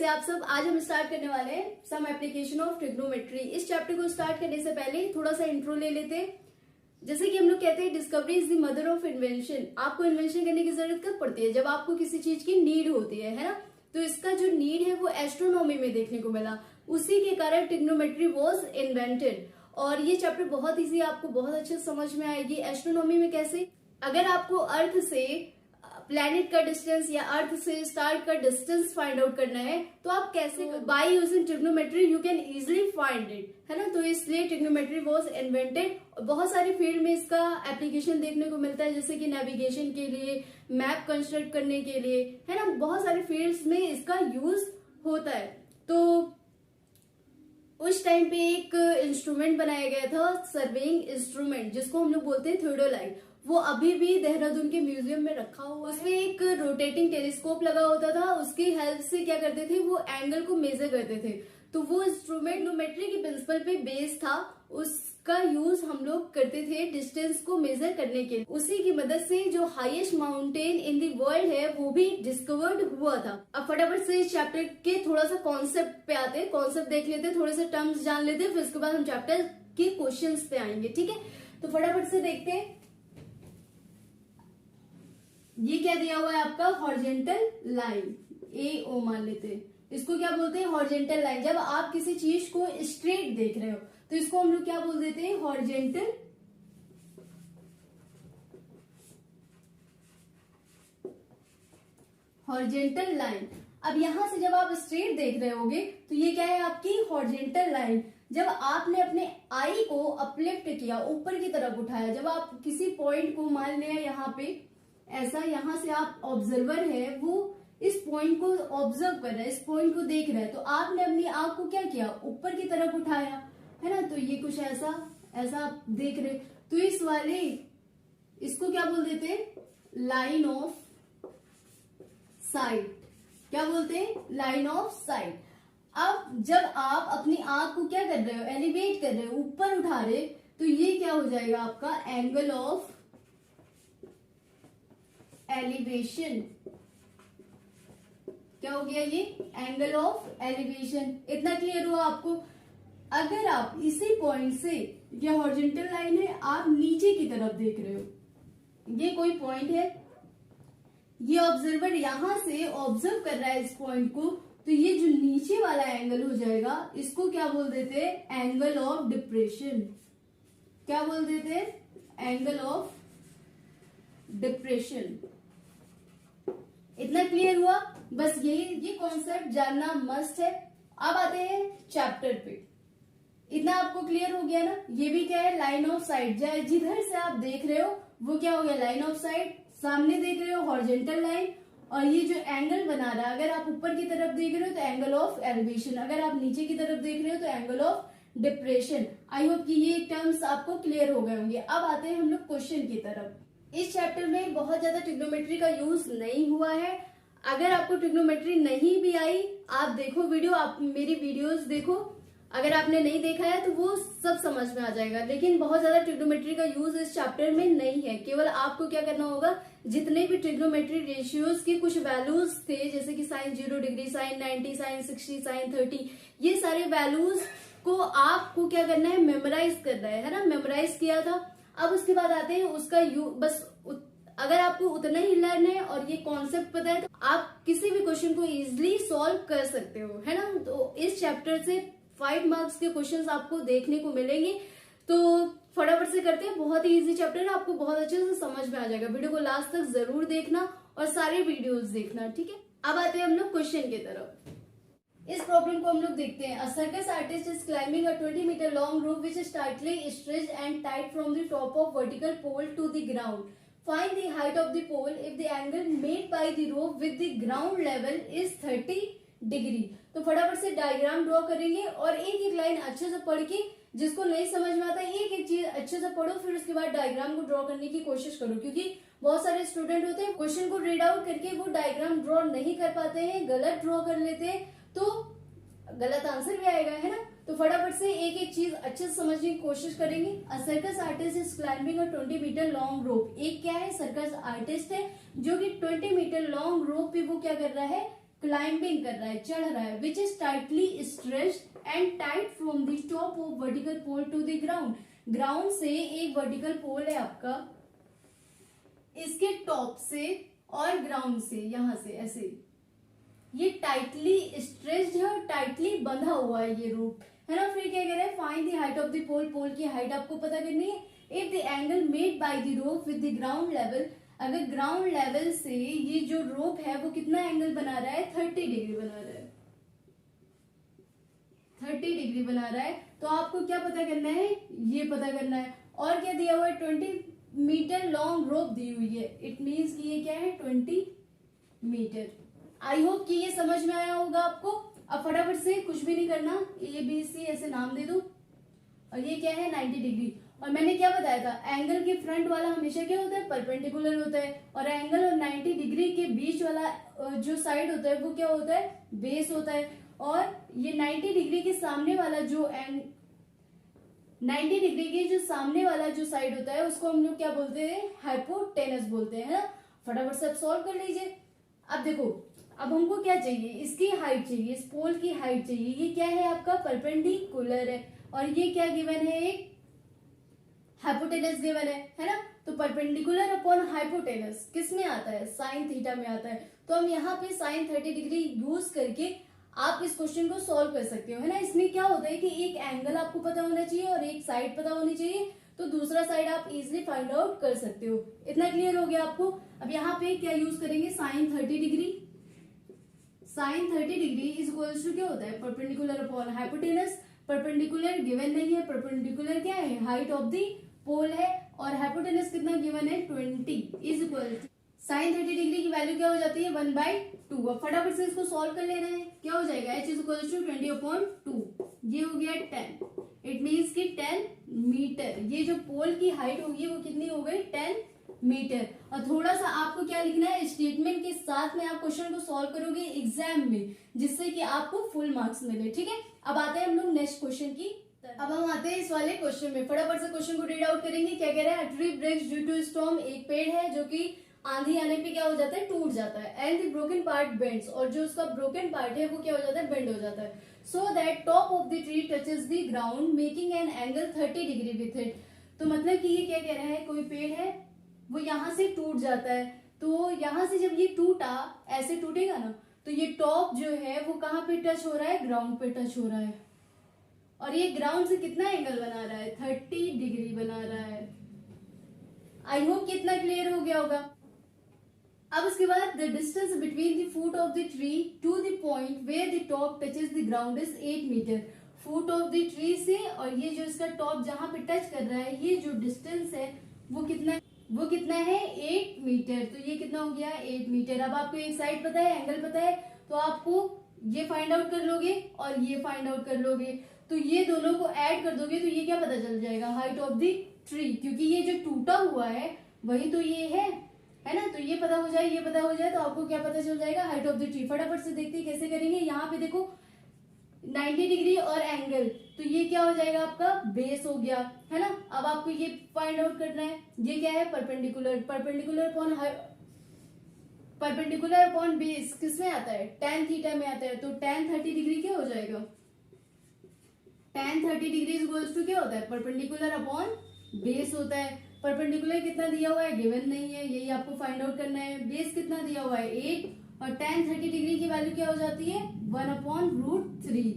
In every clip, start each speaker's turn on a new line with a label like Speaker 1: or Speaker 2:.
Speaker 1: कैसे आप सब। आज हम स्टार्ट करने वाले हैं सम एप्लीकेशन ऑफ ट्रिग्नोमेट्री। इस चैप्टर को स्टार्ट करने से पहले थोड़ा सा इंट्रो ले लेते हैं। जैसे कि हम लोग कहते हैं discovery is the mother of invention. आपको इन्वेंशन करने की जरूरत कब पड़ती है? जब आपको किसी चीज की नीड होती है ना। तो इसका जो नीड है वो एस्ट्रोनॉमी में देखने को मिला, उसी के कारण ट्रिग्नोमेट्री वॉज इन्वेंटेड। और ये चैप्टर बहुत इजी, आपको बहुत अच्छे समझ में आएगी। एस्ट्रोनॉमी में कैसे, अगर आपको अर्थ से प्लैनेट का डिस्टेंस या अर्थ से स्टार का डिस्टेंस फाइंड आउट करना है तो आप कैसे, by using trigonometry you can easily find it, है ना। तो इसलिए ट्रिग्नोमेट्री वाज इन्वेंटेड। बहुत सारी फील्ड में इसका एप्लीकेशन देखने को मिलता है, जैसे कि नेविगेशन के लिए, मैप कंस्ट्रक्ट करने के लिए, है ना। बहुत सारे फील्ड्स में इसका यूज होता है। तो उस टाइम पे एक इंस्ट्रूमेंट बनाया गया था, सर्वेइंग इंस्ट्रूमेंट, जिसको हम लोग बोलते हैं थियोडोलाइट। वो अभी भी देहरादून के म्यूजियम में रखा हुआ है। उसमें एक रोटेटिंग टेलीस्कोप लगा होता था, उसकी हेल्प से क्या करते थे, वो एंगल को मेजर करते थे। तो वो इंस्ट्रूमेंट ट्रिग्नोमेट्री के प्रिंसिपल पे बेस्ड था, उसका यूज हम लोग करते थे डिस्टेंस को मेजर करने के लिए। उसी की मदद से जो highest mountain in the world है वो भी डिस्कवर्ड हुआ था। अब फटाफट से इस चैप्टर के थोड़ा सा कॉन्सेप्ट पे आते हैं, कॉन्सेप्ट देख लेते हैं, थोड़े से टर्म्स जान लेते हैं, फिर उसके बाद हम चैप्टर के क्वेश्चंस पे आएंगे। ठीक है, तो फटाफट से देखते हैं। ये क्या दिया हुआ है आपका, हॉरिजॉन्टल लाइन, AO मान लेते हैं। इसको क्या बोलते हैं, हॉरिजॉन्टल लाइन। जब आप किसी चीज को स्ट्रेट देख रहे हो तो इसको हम लोग क्या बोल देते हैं, हॉरिजॉन्टल लाइन। अब यहां से जब आप स्ट्रेट देख रहे होगे तो ये क्या है, आपकी हॉरिजॉन्टल लाइन। जब आपने अपने आई को अपलिफ्ट किया, ऊपर की तरफ उठाया, जब आप किसी पॉइंट को मान लिया यहाँ पे ऐसा, यहां से आप ऑब्जर्वर है, वो इस पॉइंट को ऑब्जर्व कर रहा है, इस पॉइंट को देख रहा है, तो आपने अपनी आंख को क्या किया, ऊपर की तरफ उठाया, है ना। तो ये कुछ ऐसा ऐसा आप देख रहे, तो इस वाले इसको क्या बोल देते हैं, लाइन ऑफ साइट। क्या बोलते हैं, लाइन ऑफ साइट। अब जब आप अपनी आंख को क्या कर रहे हो, एलिवेट कर रहे हो, ऊपर उठा रहे, तो ये क्या हो जाएगा आपका एंगल ऑफ एलिवेशन। क्या हो गया, ये एंगल ऑफ एलिवेशन। इतना क्लियर हुआ आपको। अगर आप इसी पॉइंट से, ये हॉरिजॉन्टल लाइन है, आप नीचे की तरफ देख रहे हो, ये कोई पॉइंट है, ये ऑब्जर्वर यहां से ऑब्जर्व कर रहा है इस पॉइंट को, तो ये जो नीचे वाला एंगल हो जाएगा, इसको क्या बोल देते हैं, एंगल ऑफ डिप्रेशन। क्या बोल देते हैं, एंगल ऑफ डिप्रेशन। इतना क्लियर हुआ, बस ये कॉन्सेप्ट जानना मस्ट है। अब आते हैं चैप्टर पे। इतना आपको क्लियर हो गया ना। ये भी क्या है, लाइन ऑफ साइट। जिधर से आप देख रहे हो वो क्या हो गया, लाइन ऑफ साइट। सामने देख रहे हो हॉरिजॉन्टल लाइन, और ये जो एंगल बना रहा है, अगर आप ऊपर की तरफ देख रहे हो तो एंगल ऑफ एलिवेशन, अगर आप नीचे की तरफ देख रहे हो तो angle of depression. I hope कि ये टर्म्स आपको क्लियर हो गए होंगे। अब आते हैं हम लोग क्वेश्चन की तरफ। इस चैप्टर में बहुत ज्यादा ट्रिग्नोमेट्री का यूज नहीं हुआ है। अगर आपको ट्रिग्नोमेट्री नहीं भी आई, आप देखो वीडियो, आप मेरी वीडियोस देखो। अगर आपने नहीं देखा है तो वो सब समझ में आ जाएगा। लेकिन बहुत ज्यादा ट्रिग्नोमेट्री का यूज इस चैप्टर में नहीं है। केवल आपको क्या करना होगा, जितने भी ट्रिग्नोमेट्री रेशियोज के कुछ वैल्यूज थे, जैसे कि sine 0 degree, sine 90, sine 60, sine 30, ये सारे वैल्यूज को आपको क्या करना है, मेमोराइज करना है ना। मेमोराइज किया था। अब उसके बाद आते हैं उसका बस अगर आपको उतना ही लर्न है और ये कॉन्सेप्ट पता है तो आप किसी भी क्वेश्चन को इजिली सॉल्व कर सकते हो, है ना। तो इस चैप्टर से 5 मार्क्स के क्वेश्चंस आपको देखने को मिलेंगे। तो फटाफट से करते हैं, बहुत ही इजी चैप्टर है, आपको बहुत अच्छे से समझ में आ जाएगा। वीडियो को लास्ट तक जरूर देखना और सारे वीडियोस देखना, ठीक है। अब आते हैं हम लोग क्वेश्चन की तरफ। इस प्रॉब्लम को हम लोग देखते हैं। A circus artist is climbing a 20 metre long rope which is tightly stretched and tied from the top of vertical pole to the ground. Find the height of the pole if the angle made by the rope with the ground level is 30 degree. तो फटाफट से diagram draw करेंगे और एक एक line अच्छे से पढ़ के, जिसको नहीं समझ में आता एक एक चीज अच्छे से पढ़ो, फिर उसके बाद डायग्राम को ड्रॉ करने की कोशिश करो। क्योंकि बहुत सारे स्टूडेंट होते हैं, क्वेश्चन को रीड आउट करके वो डायग्राम ड्रॉ नहीं कर पाते हैं, गलत ड्रॉ कर लेते हैं, तो गलत आंसर भी आएगा, है ना। तो फटाफट से एक एक चीज अच्छे से समझने की कोशिश करेंगे। A circus artist is climbing a 20 metre long rope. एक क्या है, सर्कस आर्टिस्ट है जो कि 20 मीटर लॉन्ग रोप पे वो क्या कर रहा है, क्लाइंबिंग कर रहा है, चढ़ रहा है, which is tightly stretched and tight from the top of vertical pole to the ground. Ground से एक वर्टिकल पोल है आपका, इसके टॉप से और ग्राउंड से, यहां से ऐसे, ये टाइटली स्ट्रेच्ड है और टाइटली बंधा हुआ है ये रोप, है ना। फिर क्या कह रहा है, find the height of the pole, pole की हाइट आपको पता करनी है। If the angle made by the rope with the ground level, अगर ग्राउंड लेवल से ये जो रोप है वो कितना एंगल बना रहा है, 30 डिग्री बना रहा है, 30 डिग्री बना रहा है, तो आपको क्या पता करना है, ये पता करना है। और क्या दिया हुआ है, 20 मीटर लॉन्ग रोप दी हुई है, इट मीन्स कि ये क्या है, 20 मीटर। आई होप कि ये समझ में आया होगा आपको। अब फटाफट से, कुछ भी नहीं करना, ABC ऐसे नाम दे दो, और ये क्या है, 90 डिग्री। और मैंने क्या बताया था, एंगल के फ्रंट वाला हमेशा क्या होता है, परपेंडिकुलर होता है, और एंगल और 90 डिग्री के बीच वाला जो साइड होता है वो क्या होता है, बेस होता है। और ये 90 डिग्री के सामने वाला जो 90 डिग्री के जो सामने वाला जो साइड होता है उसको हम लोग क्या बोलते हैं, हाइपोटेनस बोलते हैं, है ना। फटाफट से सॉल्व कर लीजिए। अब देखो, अब हमको क्या चाहिए, इसकी हाइट चाहिए, इस पोल की हाइट चाहिए। ये क्या है आपका, परपेंडिकुलर है, और ये क्या गिवन है, एक हाइपोटेनस गिवन है ना। तो परपेंडिकुलर अपॉन हाइपोटेनस किस में आता है, साइन थीटा में आता है। तो हम यहाँ पे साइन 30 डिग्री यूज करके आप इस क्वेश्चन को सॉल्व कर सकते हो, है ना। इसमें क्या होता है कि एक एंगल आपको पता होना चाहिए और एक साइड पता होनी चाहिए, तो दूसरा साइड आप इजिली फाइंड आउट कर सकते हो। इतना क्लियर हो गया आपको। अब यहाँ पे क्या यूज करेंगे, sine 30 degree. Sine 30 degree is equals to क्या होता है, perpendicular upon hypotenuse. Perpendicular given नहीं है, परपेंडिकुलर क्या है, हाइट ऑफ द पोल है, और हाइपोटेनस कितना गिवन है, 20 is equal to sine 30 degree की वैल्यू क्या हो जाती है, 1/2। अब फटाफट से इसको सॉल्व कर लेना है। क्या हो जाएगा, h इज इक्वल टू 20/2, ये हो गया 10। इट मीन्स कि 10 मीटर। ये जो पोल की हाइट होगी वो कितनी हो गई, 10 मीटर। और थोड़ा सा आपको क्या लिखना है, स्टेटमेंट के साथ में आप क्वेश्चन को सॉल्व करोगे एग्जाम में, जिससे कि आपको फुल मार्क्स मिले, ठीक है। अब आते हैं हम लोग नेक्स्ट क्वेश्चन की। अब हम आते हैं इस वाले क्वेश्चन में। फटाफट से क्वेश्चन को रीड आउट करेंगे। क्या कह रहा है, tree breaks due to storm, एक पेड़ है जो कि आंधी आने पे क्या हो जाता है, टूट जाता है। And the broken part bends, और जो उसका ब्रोकन पार्ट है वो क्या हो जाता है, बेंड हो जाता है। So that top of the tree touches the ground making an angle 30 degree with it. तो मतलब कि ये क्या कह रहा है, कोई पेड़ है वो यहाँ से टूट जाता है, तो यहाँ से जब ये टूटा, ऐसे टूटेगा ना, तो ये टॉप जो है वो कहाँ पे टच हो रहा है, ग्राउंड पे टच हो रहा है, और ये ग्राउंड से कितना एंगल बना रहा है, 30 डिग्री बना रहा है। आई होप कितना क्लियर हो गया होगा। अब उसके बाद the distance between the foot of the tree to the point where the top touches the ground is 8 metre. Foot of the tree से और ये जो इसका टॉप जहां पे टच कर रहा है, ये जो डिस्टेंस है वो कितना है, 8 मीटर। तो ये कितना हो गया, 8 मीटर। अब आपको एक साइड पता है, एंगल पता है, तो आपको ये फाइंड आउट कर लोगे और ये फाइंड आउट कर लोगे, तो ये दोनों को ऐड कर दोगे तो ये क्या पता चल जाएगा, हाइट ऑफ द ट्री। क्योंकि ये जो टूटा हुआ है वही तो ये है ना। तो ये पता हो जाए, ये पता हो जाए, तो आपको क्या पता चल जाएगा, हाइट ऑफ द ट्री। फटाफट से देखते हैं कैसे करेंगे। यहाँ पे देखो 90 डिग्री और एंगल, तो ये क्या हो जाएगा, आपका बेस हो गया, है ना। अब आपको ये फाइंड आउट करना है, ये क्या है, परपेंडिकुलर। परपेंडिकुलर अपॉन बेस किस में आता है, tan थीटा में आता है। तो tan 30 डिग्री क्या हो जाएगा, tan 30 डिग्री इक्वल्स टू क्या होता है, परपेंडिकुलर अपॉन बेस होता है। परपेंडिकुलर कितना दिया हुआ है, गिवन नहीं है, यही आपको फाइंड आउट करना है। बेस कितना दिया हुआ है, 8, और tan 30 डिग्री की वैल्यू क्या हो जाती है, 1/√3।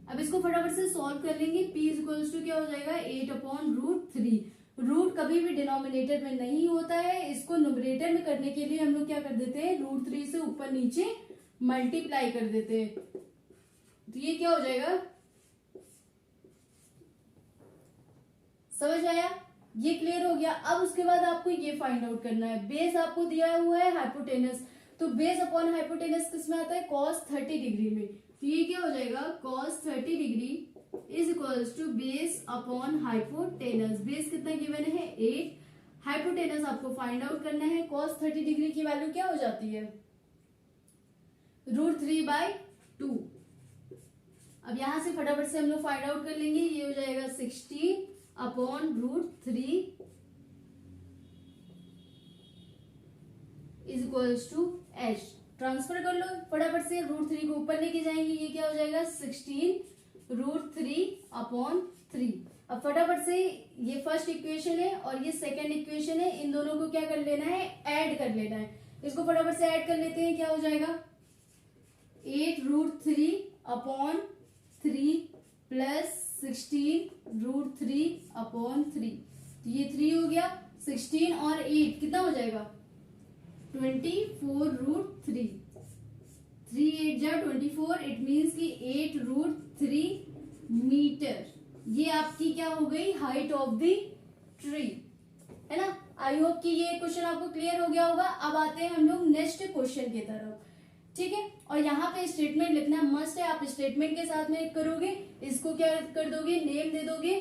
Speaker 1: अब इसको फटाफट से सॉल्व कर लेंगे। p इक्वल्स टू क्या हो जाएगा, 8/√3। रूट कभी भी डिनोमिनेटर में नहीं होता है, इसको न्यूमरेटर में करने के लिए हम लोग क्या कर देते हैं, √3 से ऊपर नीचे मल्टीप्लाई कर देते हैं। तो ये क्या हो जाएगा, समझ आया, ये क्लियर हो गया। अब उसके बाद आपको ये फाइंड आउट करना है। बेस आपको दिया हुआ है हाइपोटेनस, तो बेस अपॉन हाइपोटेनस किस में आता है, cos 30 डिग्री में। तो ये क्या हो जाएगा, cos 30 degree is equals to base upon hypotenuse. Base कितना गिवन है, 8, हाइपोटेनस आपको फाइंड आउट करना है। cos 30 डिग्री की वैल्यू क्या हो जाती है, √3/2। अब यहां से फटाफट से हम लोग फाइंड आउट कर लेंगे। ये हो जाएगा 60/√3 is equals to h। Transfer कर लो फटाफट से, √3 को ऊपर लेके जाएंगे, ये क्या हो जाएगा 16√3/3। अब फटाफट से ये फर्स्ट इक्वेशन है और ये सेकंड इक्वेशन है, इन दोनों को क्या कर लेना है, ऐड कर लेना है। इसको फटाफट से ऐड कर लेते हैं, क्या हो जाएगा 8√3/3 प्लस 16√3/3। तो ये 3 हो गया, 16 और 8 कितना हो जाएगा 24√3। 3 8 जा 24, इट मीन्स की 8√3 मीटर। ये आपकी क्या हो गई हाइट ऑफ द ट्री, है ना। आई होप कि ये क्वेश्चन आपको क्लियर हो गया होगा। अब आते हैं हम लोग नेक्स्ट क्वेश्चन की तरफ, ठीक है। और यहाँ पे स्टेटमेंट लिखना मस्ट है, आप स्टेटमेंट के साथ में करोगे, इसको क्या कर दोगे, नेम दे दोगे,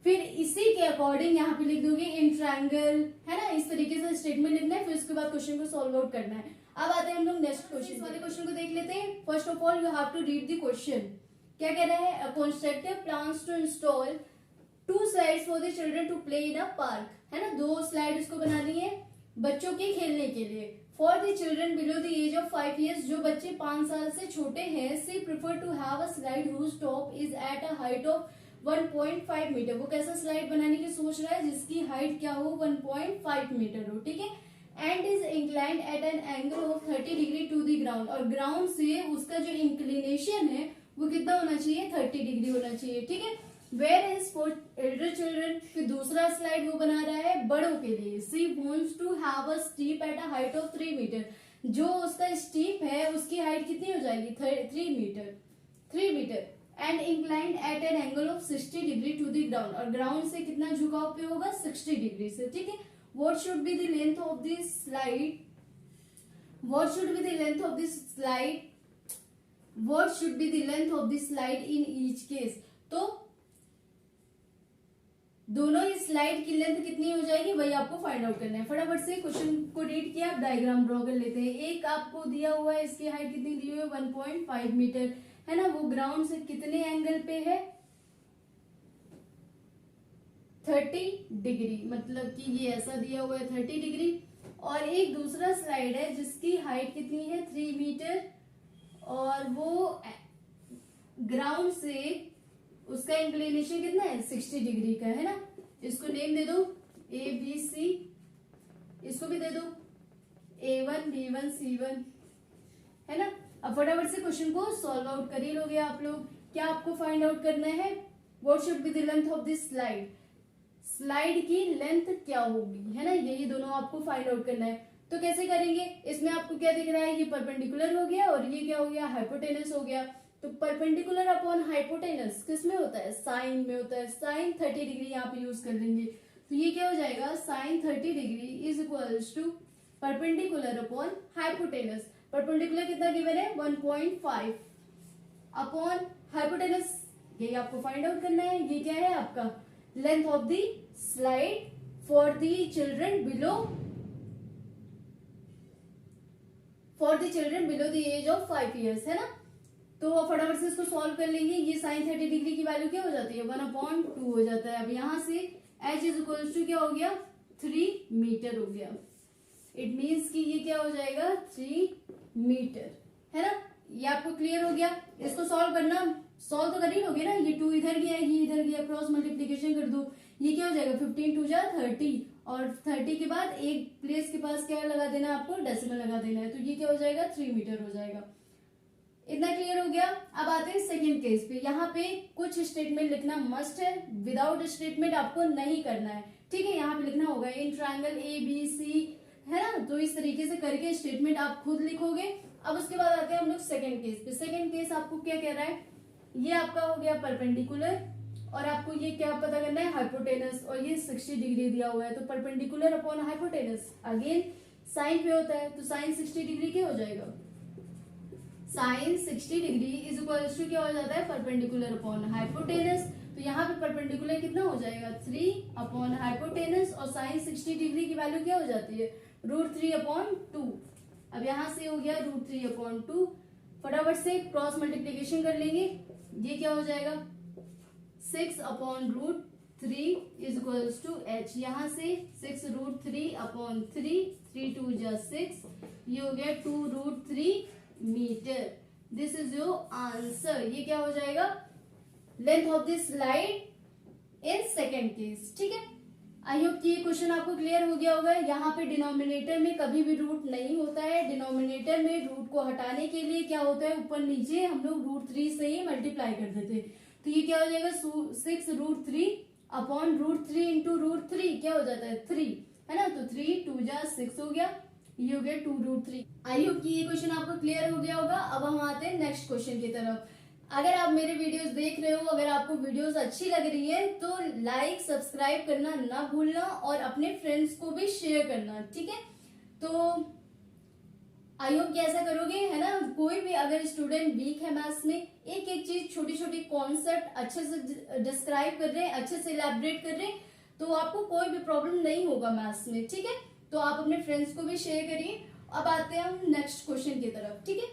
Speaker 1: फिर इसी के अकॉर्डिंग यहाँ पे लिख दोगे इन ट्रायंगल, है ना। इस तरीके से स्टेटमेंट लिखना है, फिर उसके बाद क्वेश्चन को सॉल्व आउट करना है। अब आते हैं हम लोग नेक्स्ट क्वेश्चन वाले क्वेश्चन को देख लेते हैं। First of all you have to read the question. क्या कह रहा है, constructor plans to install 2 slides for the children to play in a park, है ना। 2 स्लाइड उसको बनानी है बच्चों के खेलने के लिए। For the children below the age of 5 years, जो बच्चे 5 साल से छोटे हैं, she prefer to have a slide whose top is at a height of 1.5 metre. वो कैसा स्लाइड बनाने की सोच रहा है जिसकी हाइट क्या हो 1.5 मीटर हो, ठीक है। And is inclined at an angle of 30 degree to the ground, और ग्राउंड से उसका जो इंक्लिनेशन है वो कितना होना चाहिए 30 डिग्री होना चाहिए, ठीक है। Where is for elder children, फिर दूसरा स्लाइड वो बना रहा है बड़ों के लिए। She wants to have a steep at a height of 3 metre, जो उसका स्टीप है उसकी हाइट कितनी हो जाएगी 3 metre and inclined at an angle of 60 degree to the ground, और ग्राउंड से कितना झुकाव पे होगा 60 डिग्री से, ठीक है। What should be the length of this slide, what should be the length of this slide, what should be the length of this slide in each case. तो दोनों ही स्लाइड की लेंथ कितनी हो जाएगी वही आपको फाइंड आउट करना है। फटाफट से क्वेश्चन को रीड किया, आप डायग्राम ड्रॉ कर लेते हैं। एक आपको दिया हुआ है, इसकी हाइट कितनी दी हुई है 1.5 मीटर, है ना। वो ग्राउंड से कितने एंगल पे है 30 डिग्री, मतलब कि ये ऐसा दिया हुआ है 30 डिग्री। और एक दूसरा स्लाइड है जिसकी हाइट कितनी है 3 मीटर, और वो ग्राउंड से उसका इंक्लिनेशन कितना है 60 डिग्री का, है ना। इसको नेम दे दो ABC, इसको भी दे दो A1 B1 C1, है ना। अब फटाफट से क्वेश्चन को सॉल्व आउट कर ही लोगे आप लोग। क्या आपको फाइंड आउट करना है, what should be the length of this slide, slide की लेंथ क्या होगी, है ना। यही दोनों आपको फाइंड आउट करना है। तो कैसे करेंगे, इसमें आपको क्या दिख रहा है, ये परपेंडिकुलर हो गया और ये क्या हो गया हाइपोटेनस हो गया। तो परपेंडिकुलर अपॉन हाइपोटेनस किस में होता है, साइन में होता है। साइन 30 डिग्री यहाँ पे यूज कर लेंगे, तो ये क्या हो जाएगा sine 30 degree is equals to perpendicular upon hypotenuse. Perpendicular कितना गिवन है 1.5 अपॉन हाइपोटेनस, यही आपको फाइंड आउट करना है। ये क्या है आपका length of the slide for the children below the age of 5 years, है ना। तो फटाफट से इसको सॉल्व कर लेंगे। ये साइन 30 डिग्री की वैल्यू क्या हो जाती है 1/2 हो जाता है। अब यहाँ से h इज इक्वल्स टू क्या हो गया 3 मीटर हो गया। इट मीन्स कि ये क्या हो जाएगा 3 मीटर, है ना। ये आपको क्लियर हो गया। इसको सॉल्व करना, सॉल्व तो कर ही लोगे ना। ये 2 इधर गया, ये इधर गया, क्रॉस मल्टीप्लीकेशन कर दो। ये क्या हो जाएगा 15 2 जा 30, और 30 के बाद एक प्लेस के पास क्या लगा देना आपको डेसिमल लगा देना है। तो ये क्या हो जाएगा 3 मीटर हो जाएगा। इतना क्लियर हो गया। अब आते हैं सेकंड केस पे। यहाँ पे कुछ स्टेटमेंट लिखना मस्ट है, विदाउट स्टेटमेंट आपको नहीं करना है, ठीक है। यहाँ पे लिखना होगा इन ट्रायंगल ABC, है ना। तो इस तरीके से करके स्टेटमेंट आप खुद लिखोगे। अब उसके बाद आते हैं हम लोग सेकंड केस पे। सेकंड केस आपको क्या कह रहा है, ये आपका हो गया परपेंडिकुलर, और आपको ये क्या पता करना है हाइपोटेनस, और ये 60 डिग्री दिया हुआ है। तो perpendicular upon hypotenuse again sine पे होता है, तो साइन 60 डिग्री क्या हो जाएगा sine 60 degree is equal to क्या हो जाता है परपेंडिकुलर अपॉन हाइपोटेनस। तो यहाँ पे परपेंडिकुलर कितना हो जाएगा 3 अपॉन हाइपोटेनस, और साइन 60 डिग्री की वैल्यू क्या हो जाती है √3/2। अब यहाँ से हो गया √3/2। फटाफट से क्रॉस मल्टीप्लीकेशन कर लेंगे। ये क्या हो जाएगा 6/√3 3 इज इक्वल्स टू h। यहाँ से 6√3/3, 3 2 जा 6, ये हो गया 2√3 metre. This is your answer. ये क्या हो जाएगा, length of this slide in second case. ठीक है, आई होप कि ये क्वेश्चन आपको क्लियर हो गया होगा। यहाँ पे डिनोमिनेटर में कभी भी रूट नहीं होता है। डिनोमिनेटर में रूट को हटाने के लिए क्या होता है, ऊपर नीचे हम लोग √3 से ही मल्टीप्लाई कर देते हैं। तो ये क्या हो जाएगा, 6√3/√3 इंटू √3 क्या हो जाता है 3, है ना। तो 3 2 जा 6 हो गया, ये हो गया 2√3। आई होप कि ये क्वेश्चन आपको क्लियर हो गया होगा। अब हम आते हैं नेक्स्ट क्वेश्चन की तरफ। अगर आप मेरे वीडियोस देख रहे हो, अगर आपको वीडियोस अच्छी लग रही है तो लाइक सब्सक्राइब करना ना भूलना और अपने फ्रेंड्स को भी शेयर करना। ठीक है, तो आई होप कि ऐसा करोगे, है ना। कोई भी अगर स्टूडेंट वीक है मैथ्स में, एक एक चीज छोटी छोटी कॉन्सेप्ट अच्छे से डिस्क्राइब कर रहे हैं, अच्छे से इलैबोरेट कर रहे हैं, तो आपको कोई भी प्रॉब्लम नहीं होगा मैथ्स में। ठीक है, तो आप अपने फ्रेंड्स को भी शेयर करिए। अब आते हैं हम नेक्स्ट क्वेश्चन की तरफ। ठीक है,